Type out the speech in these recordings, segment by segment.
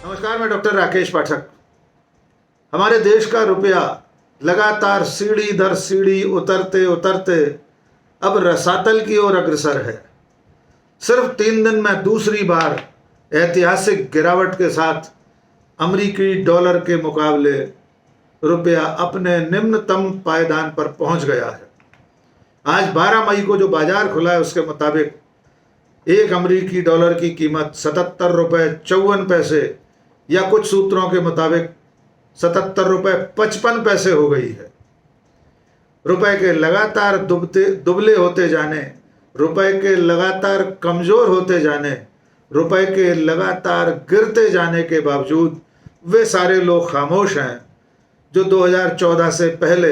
नमस्कार, मैं डॉक्टर राकेश पाठक। हमारे देश का रुपया लगातार सीढ़ी दर सीढ़ी उतरते उतरते अब रसातल की ओर अग्रसर है। सिर्फ 3 दिन में दूसरी बार ऐतिहासिक गिरावट के साथ अमेरिकी डॉलर के मुकाबले रुपया अपने निम्नतम पायदान पर पहुंच गया है। आज 12 मई को जो बाजार खुला है उसके मुताबिक एक अमेरिकी डॉलर की कीमत 77 रुपये 54 पैसे या कुछ सूत्रों के मुताबिक 77 रुपये 55 पैसे हो गई है। रुपए के लगातार दुबले होते जाने, रुपए के लगातार कमज़ोर होते जाने, रुपए के लगातार गिरते जाने के बावजूद वे सारे लोग खामोश हैं जो 2014 से पहले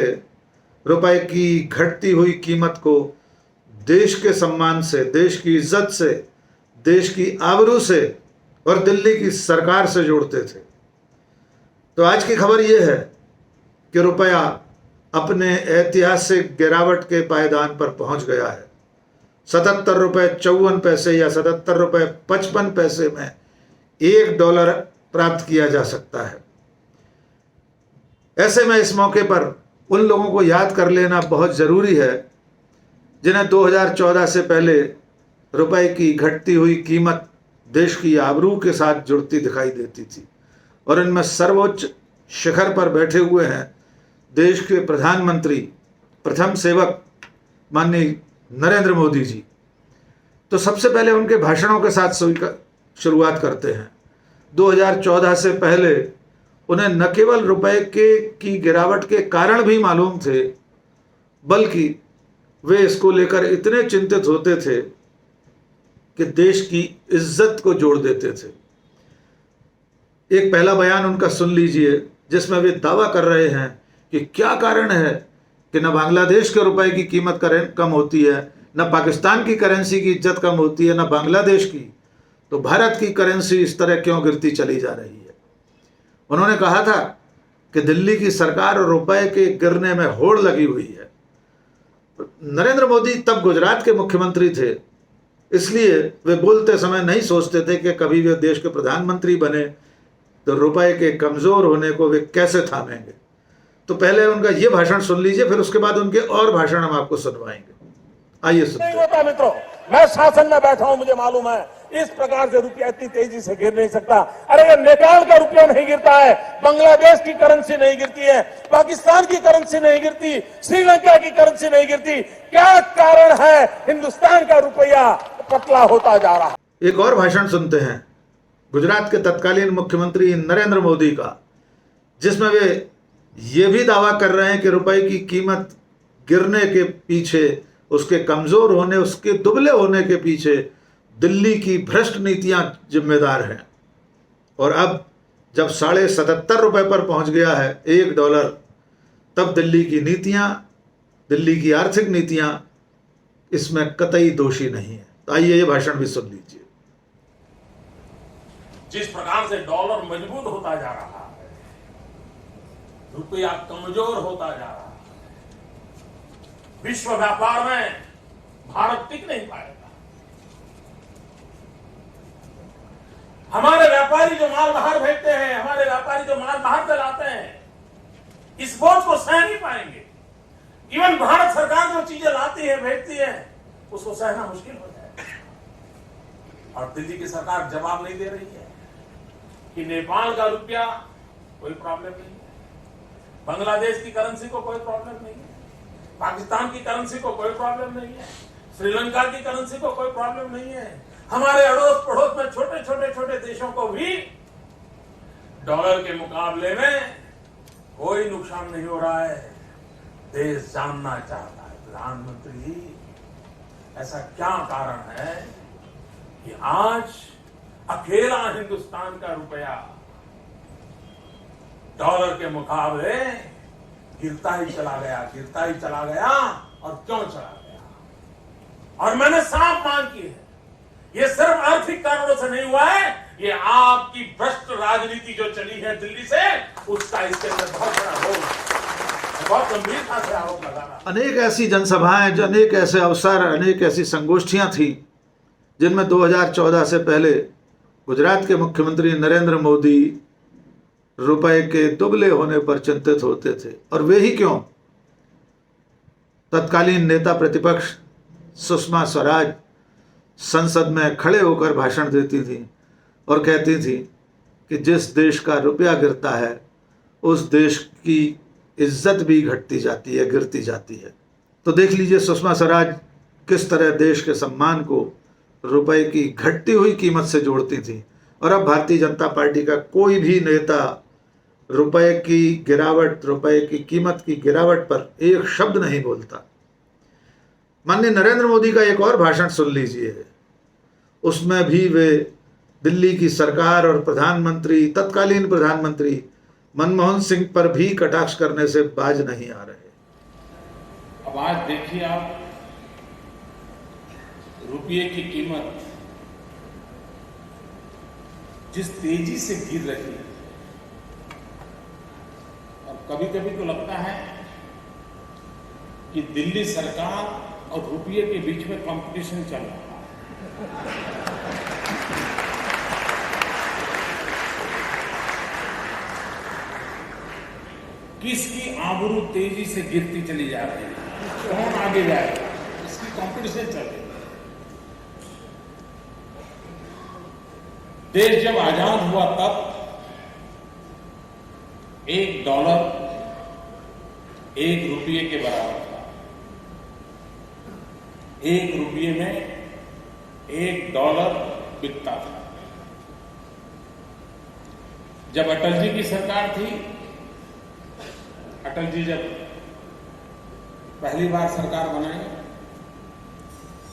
रुपए की घटती हुई कीमत को देश के सम्मान से, देश की इज्जत से, देश की आबरू से और दिल्ली की सरकार से जोड़ते थे। तो आज की खबर यह है कि रुपया अपने ऐतिहासिक गिरावट के पायदान पर पहुंच गया है। 77 रुपये 54 पैसे या 77 रुपये 55 पैसे में $1 प्राप्त किया जा सकता है। ऐसे में इस मौके पर उन लोगों को याद कर लेना बहुत ज़रूरी है जिन्हें 2014 से पहले रुपए की घटती हुई कीमत देश की आबरू के साथ जुड़ती दिखाई देती थी और इनमें सर्वोच्च शिखर पर बैठे हुए हैं देश के प्रधानमंत्री, प्रथम सेवक माननीय नरेंद्र मोदी जी। तो सबसे पहले उनके भाषणों के साथ शुरुआत करते हैं। 2014 से पहले उन्हें न केवल रुपए की गिरावट के कारण भी मालूम थे, बल्कि वे इसको लेकर इतने चिंतित होते थे कि देश की इज्जत को जोड़ देते थे। एक पहला बयान उनका सुन लीजिए जिसमें वे दावा कर रहे हैं कि क्या कारण है कि न बांग्लादेश के रुपए की कीमत कम होती है, न पाकिस्तान की करेंसी की इज्जत कम होती है, न बांग्लादेश की, तो भारत की करेंसी इस तरह क्यों गिरती चली जा रही है। उन्होंने कहा था कि दिल्ली की सरकार और रुपए के गिरने में होड़ लगी हुई है। नरेंद्र मोदी तब गुजरात के मुख्यमंत्री थे, इसलिए वे बोलते समय नहीं सोचते थे कि कभी वे देश के प्रधानमंत्री बने तो रुपए के कमज़ोर होने को वे कैसे थामेंगे। तो पहले उनका ये भाषण सुन लीजिए, फिर उसके बाद उनके और भाषण हम आपको सुनवाएंगे। आइए सुनते हैं। नहीं होता मित्रों, मैं शासन में बैठा हूं, मुझे मालूम है इस प्रकार से रुपया इतनी तेजी से गिर नहीं सकता। अरे ये नेपाल का रुपया नहीं गिरता है, बांग्लादेश की करेंसी नहीं गिरती है, पाकिस्तान की करेंसी नहीं गिरती, श्रीलंका की करेंसी नहीं गिरती। क्या कारण है हिंदुस्तान का रुपया पतला होता जा रहा है। एक और भाषण सुनते हैं गुजरात के तत्कालीन मुख्यमंत्री नरेंद्र मोदी का, जिसमें वे ये भी दावा कर रहे हैं कि रुपए की कीमत गिरने के पीछे, उसके कमज़ोर होने, उसके दुबले होने के पीछे दिल्ली की भ्रष्ट नीतियां जिम्मेदार हैं। और अब जब 77.5 रुपये पर पहुंच गया है $1, तब दिल्ली की नीतियां, दिल्ली की आर्थिक नीतियां इसमें कतई दोषी नहीं है। तो आइए ये भाषण भी सुन लीजिए। जिस प्रकार से डॉलर मजबूत होता जा रहा है, रुपया कमजोर होता जा रहा है, विश्व व्यापार में भारत टिक नहीं पाएगा। हमारे व्यापारी जो माल बाहर भेजते हैं, हमारे व्यापारी जो माल बाहर से लाते हैं, इस बोझ को सह नहीं पाएंगे। इवन भारत सरकार जो चीजें लाती है, भेजती है, उसको सहना मुश्किल हो जाएगा। और दिल्ली की सरकार जवाब नहीं दे रही है कि नेपाल का रुपया कोई प्रॉब्लम नहीं है, बांग्लादेश की करेंसी को कोई प्रॉब्लम नहीं है, पाकिस्तान की करेंसी को कोई प्रॉब्लम नहीं है, श्रीलंका की करेंसी को कोई प्रॉब्लम नहीं है। हमारे अड़ोस पड़ोस में छोटे देशों को भी डॉलर के मुकाबले में कोई नुकसान नहीं हो रहा है। देश जानना चाहता है, प्रधानमंत्री जी, ऐसा क्या कारण है कि आज अकेला हिंदुस्तान का रुपया डॉलर के मुकाबले गिरता ही चला गया और क्यों चला गया। और मैंने साफ मांग की है, ये सिर्फ आर्थिक कारणों से नहीं हुआ है, ये आपकी भ्रष्ट राजनीति जो चली है दिल्ली से, उसका इसके अंदर बहुत बड़ा रोल है। बहुत गंभीरता से आरोप लगा रहा। अनेक ऐसी जनसभाएं, अनेक ऐसे अवसर, अनेक ऐसी संगोष्ठियां थी जिनमें 2014 से पहले गुजरात के मुख्यमंत्री नरेंद्र मोदी रुपए के दुबले होने पर चिंतित होते थे। और वे ही क्यों, तत्कालीन नेता प्रतिपक्ष सुषमा स्वराज संसद में खड़े होकर भाषण देती थी और कहती थी कि जिस देश का रुपया गिरता है उस देश की इज्जत भी घटती जाती है, गिरती जाती है। तो देख लीजिए सुषमा स्वराज किस तरह देश के सम्मान को रुपए की घटती हुई कीमत से जोड़ती थी। और अब भारतीय जनता पार्टी का कोई भी नेता रुपए की गिरावट, रुपए की कीमत की गिरावट पर एक शब्द नहीं बोलता। माननीय नरेंद्र मोदी का एक और भाषण सुन लीजिए, उसमें भी वे दिल्ली की सरकार और प्रधानमंत्री, तत्कालीन प्रधानमंत्री मनमोहन सिंह पर भी कटाक्ष करने से बाज नहीं आ रहे। अब आज देखिए आप, रुपये की कीमत जिस तेजी से गिर रही है, और कभी कभी तो लगता है कि दिल्ली सरकार और रुपये के बीच में कंपटीशन चल रहा है। किसकी आबरू तेजी से गिरती चली जा रही है, कौन आगे जाएगा, इसकी कंपटीशन चल रही है। देश जब आजाद हुआ तब $1 ₹1 के बराबर था। ₹1 में $1 बिकता था। जब अटल जी की सरकार थी, अटल जी जब पहली बार सरकार बनाई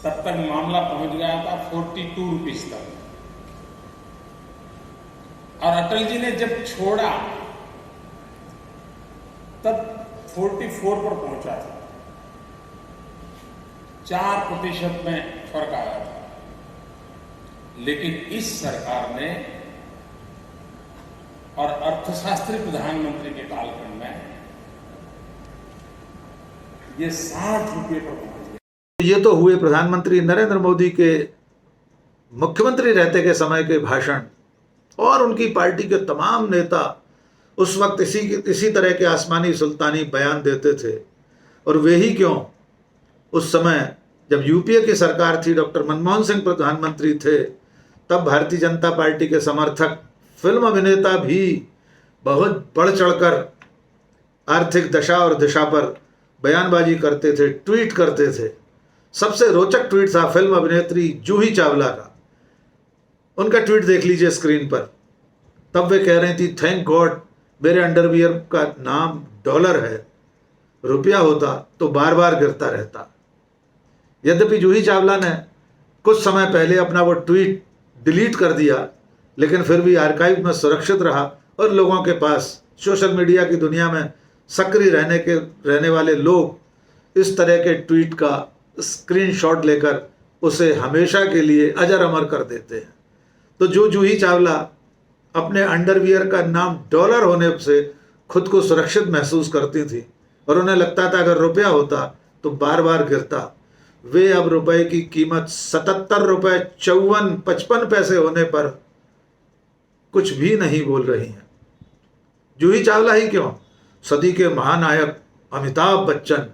तब तक मामला पहुंच गया था 42 रुपीस तक, और अटल जी ने जब छोड़ा तब 44 पर पहुंचा था। 4% में फर्क आया था। लेकिन इस सरकार ने और अर्थशास्त्री प्रधानमंत्री के कालखंड में ये 60 रुपये पर पहुंच गया। ये तो हुए प्रधानमंत्री नरेंद्र मोदी के मुख्यमंत्री रहते के समय के भाषण, और उनकी पार्टी के तमाम नेता उस वक्त इसी तरह के आसमानी सुल्तानी बयान देते थे। और वे ही क्यों, उस समय जब यूपीए की सरकार थी, डॉक्टर मनमोहन सिंह प्रधानमंत्री थे, तब भारतीय जनता पार्टी के समर्थक फिल्म अभिनेता भी बहुत बढ़ चढ़कर आर्थिक दशा और दिशा पर बयानबाजी करते थे, ट्वीट करते थे। सबसे रोचक ट्वीट था फिल्म अभिनेत्री जूही चावला का। उनका ट्वीट देख लीजिए स्क्रीन पर। तब वे कह रही थी, थैंक गॉड मेरे अंडरवियर का नाम डॉलर है, रुपया होता तो बार बार गिरता रहता। यद्यपि जूही चावला ने कुछ समय पहले अपना वो ट्वीट डिलीट कर दिया, लेकिन फिर भी आर्काइव में सुरक्षित रहा और लोगों के पास, सोशल मीडिया की दुनिया में सक्रिय रहने वाले लोग इस तरह के ट्वीट का स्क्रीनशॉट लेकर उसे हमेशा के लिए अजर अमर कर देते हैं। तो जो जूही चावला अपने अंडरवियर का नाम डॉलर होने से खुद को सुरक्षित महसूस करती थी और उन्हें लगता था अगर रुपया होता तो बार बार गिरता, वे अब रुपए की कीमत 77 रुपये 54-55 पैसे होने पर कुछ भी नहीं बोल रही हैं। जूही चावला ही क्यों, सदी के महानायक अमिताभ बच्चन,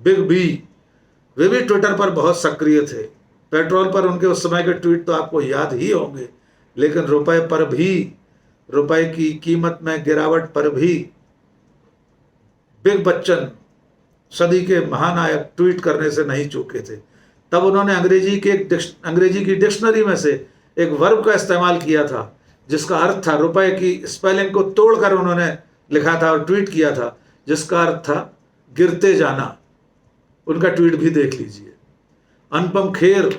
बिग बी, वे भी ट्विटर पर बहुत सक्रिय थे। पेट्रोल पर उनके उस समय के ट्वीट तो आपको याद ही होंगे, लेकिन रुपए पर भी, रुपए की कीमत में गिरावट पर भी बिग बच्चन, सदी के महानायक, ट्वीट करने से नहीं चूके थे। तब उन्होंने अंग्रेजी की डिक्शनरी में से एक वर्ब का इस्तेमाल किया था जिसका अर्थ था, रुपए की स्पेलिंग को तोड़कर उन्होंने लिखा था और ट्वीट किया था, जिसका अर्थ था गिरते जाना। उनका ट्वीट भी देख लीजिए। अनुपम खेर,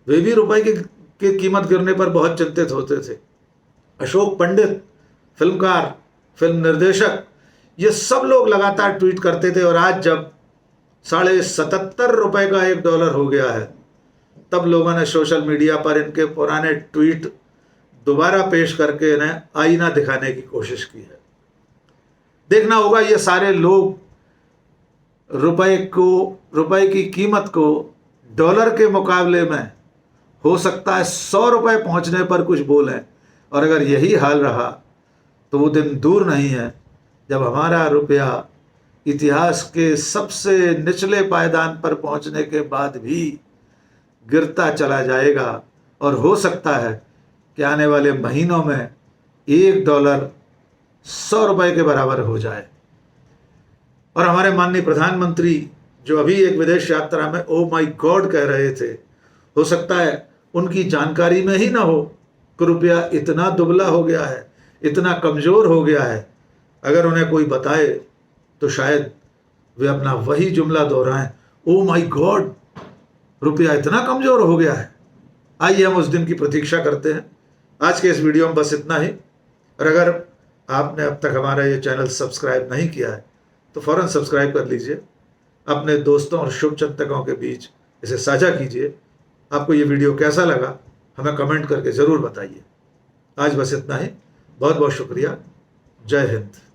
वे भी रुपए की कीमत गिरने पर बहुत चिंतित होते थे। अशोक पंडित, फिल्मकार, फिल्म निर्देशक, ये सब लोग लगातार ट्वीट करते थे। और आज जब 77.5 रुपए का $1 हो गया है, तब लोगों ने सोशल मीडिया पर इनके पुराने ट्वीट दोबारा पेश करके इन्हें आईना दिखाने की कोशिश की है। देखना होगा ये सारे लोग रुपए की कीमत को डॉलर के मुकाबले में हो सकता है 100 रुपये पहुँचने पर कुछ बोलें, और अगर यही हाल रहा तो वो दिन दूर नहीं है जब हमारा रुपया इतिहास के सबसे निचले पायदान पर पहुंचने के बाद भी गिरता चला जाएगा, और हो सकता है कि आने वाले महीनों में $1 100 रुपये के बराबर हो जाए। और हमारे माननीय प्रधानमंत्री जो अभी एक विदेश यात्रा में ओ माय गॉड कह रहे थे, हो सकता है उनकी जानकारी में ही ना हो कि रुपया इतना दुबला हो गया है, इतना कमज़ोर हो गया है। अगर उन्हें कोई बताए तो शायद वे अपना वही जुमला दोहराएं, ओ माय गॉड, रुपया इतना कमज़ोर हो गया है। आइए हम उस दिन की प्रतीक्षा करते हैं। आज के इस वीडियो में बस इतना ही। और अगर आपने अब तक हमारा ये चैनल सब्सक्राइब नहीं किया है तो फ़ौरन सब्सक्राइब कर लीजिए, अपने दोस्तों और शुभचिंतकों के बीच इसे साझा कीजिए। आपको ये वीडियो कैसा लगा हमें कमेंट करके ज़रूर बताइए। आज बस इतना ही। बहुत बहुत शुक्रिया। जय हिंद।